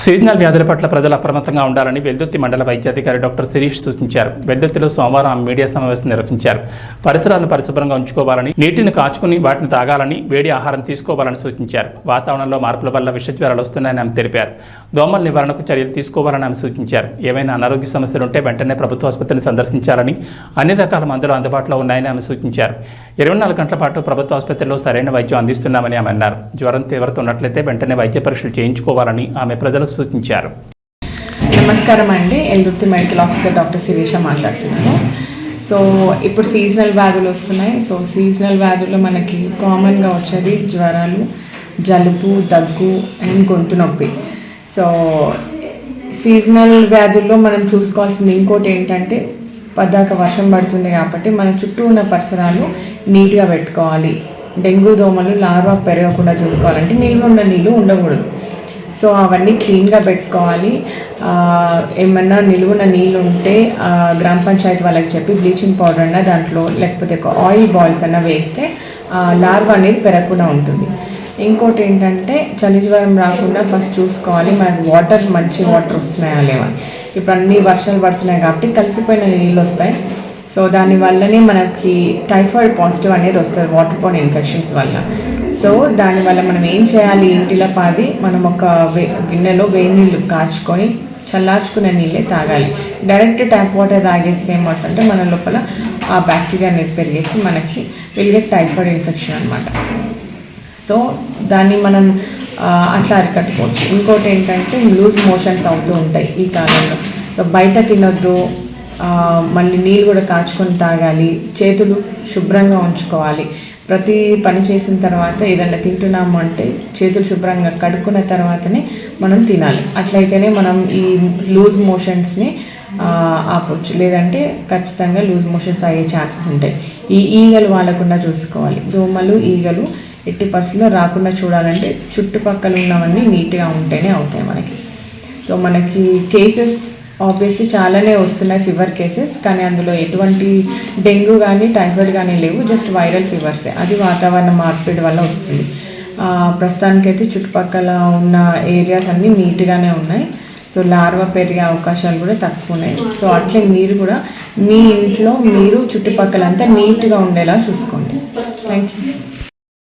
Seasonal వ్యాధుల పట్ల ప్రజలు అప్రమత్తంగా ఉండాలని వెల్దుర్తి మండల వైద్యాధికారి డాక్టర్ శిరీష్ సూచించారు. వెల్దుర్తిలో సోమవారం మీడియా సమావేశం నిర్వహించారు. పరిసరాలను పరిశుభ్రంగా ఉంచుకోవాలని, నీటిని కాచుకుని వాటిని తాగాలని, వేడి ఆహారం తీసుకోవాలని సూచించారు. వాతావరణంలో మార్పుల వల్ల విషజ్వరాలు వస్తున్నాయని ఆమె తెలిపారు. దోమల నివారణకు చర్యలు తీసుకోవాలని ఆమె సూచించారు. ఏవైనా అనారోగ్య సమస్యలుంటే వెంటనే ప్రభుత్వ ఆసుపత్రిని సందర్శించాలని, అన్ని రకాల మందులు అందుబాటులో ఉన్నాయని ఆమె సూచించారు. 24 గంటల పాటు ప్రభుత్వ ఆసుపత్రిలో సరైన వైద్యం అందిస్తున్నామని ఆమె అన్నారు. జ్వరం తీవ్రత ఉన్నట్లయితే వెంటనే వైద్య పరీక్షలు చేయించుకోవాలని ఆమె ప్రజలకు సూచించారు. నమస్కారం అండి, Veldurthi medical officer doctor Sirisha మాట్లాడుతున్నాను. సో ఇప్పుడు సీజనల్ వ్యాధులు వస్తున్నాయి. సో సీజనల్ వ్యాధుల్లో మనకి కామన్గా వచ్చేది జ్వరాలు, జలుబు, దగ్గు అండ్ గొంతు నొప్పి. సో సీజనల్ వ్యాధుల్లో మనం చూసుకోవాల్సింది ఇంకోటి ఏంటంటే, పద్దాక వర్షం పడుతుంది కాబట్టి మన చుట్టూ ఉన్న పరిసరాలు నీట్గా పెట్టుకోవాలి. డెంగ్యూ దోమలు లార్వా పెరగకుండా చూసుకోవాలంటే నిల్వ ఉన్న నీళ్ళు ఉండకూడదు. సో అవన్నీ క్లీన్గా పెట్టుకోవాలి. ఏమన్నా నిలువున నీళ్ళు ఉంటే గ్రామ పంచాయతీ వాళ్ళకి చెప్పి బ్లీచింగ్ పౌడర్ అన్న దాంట్లో లేకపోతే ఆయిల్ బాల్స్ అన్న వేస్తే లార్వా అనేది పెరగకుండా ఉంటుంది. ఇంకోటి ఏంటంటే, చలి జ్వరం రాకుండా ఫస్ట్ చూసుకోవాలి మనకి వాటర్ మంచి వాటర్ వస్తున్నాయా లేవా. ఇప్పుడు అన్ని వర్షాలు పడుతున్నాయి కాబట్టి కలిసిపోయిన నీళ్ళు వస్తాయి. సో దానివల్లనే మనకి టైఫాయిడ్ పాజిటివ్ అనేది వస్తుంది వాటర్ బోర్న్ ఇన్ఫెక్షన్స్ వల్ల. సో దానివల్ల మనం ఏం చేయాలి, ఇంటిలో పాది మనం ఒక గిన్నెలో వేడి నీళ్ళు కాచుకొని చల్లార్చుకునే నీళ్ళే తాగాలి. డైరెక్ట్ ట్యాప్ వాటర్ తాగేస్తే ఏమవుతుందంటే మన లోపల ఆ బ్యాక్టీరియా అనేది పెరిగేసి మనకి వెలిగే టైఫాయిడ్ ఇన్ఫెక్షన్ అనమాట. సో దాన్ని మనం అట్లా అరికట్టుకోవచ్చు. ఇంకోటి ఏంటంటే, లూజ్ మోషన్స్ అవుతూ ఉంటాయి ఈ కాలంలో. సో బయట తినొద్దు, మళ్ళీ నీళ్ళు కూడా కాచుకొని తాగాలి. చేతులు శుభ్రంగా ఉంచుకోవాలి. ప్రతి పని చేసిన తర్వాత ఏదైనా తింటున్నాము అంటే చేతులు శుభ్రంగా కడుక్కున్న తర్వాతనే మనం తినాలి. అట్లయితేనే మనం ఈ లూజ్ మోషన్స్ని ఆపవచ్చు. లేదంటే ఖచ్చితంగా లూజ్ మోషన్స్ అయ్యే ఛాన్సెస్ ఉంటాయి. ఈ ఈగలు వాడకుండా చూసుకోవాలి. దోమలు, ఈగలు ఎట్టి పరిస్థితుల్లో రాకుండా చూడాలంటే చుట్టుపక్కల ఉన్నవన్నీ నీట్గా ఉంటేనే అవుతాయి మనకి. సో మనకి కేసెస్ ఆబ్వియస్లీ చాలానే వస్తున్నాయి, ఫీవర్ కేసెస్. కానీ అందులో ఎటువంటి డెంగ్యూ కానీ టైఫాయిడ్ కానీ లేవు, జస్ట్ వైరల్ ఫీవర్సే. అది వాతావరణ మార్పిడి వల్ల వస్తుంది. ప్రస్తుతానికైతే చుట్టుపక్కల ఉన్న ఏరియాస్ అన్నీ నీట్గానే ఉన్నాయి. సో లార్వా పెరిగే అవకాశాలు కూడా తక్కువ ఉన్నాయి. సో అట్లే మీరు కూడా మీ ఇంట్లో మీరు చుట్టుపక్కలంతా నీట్గా ఉండేలా చూసుకోండి. Thank you.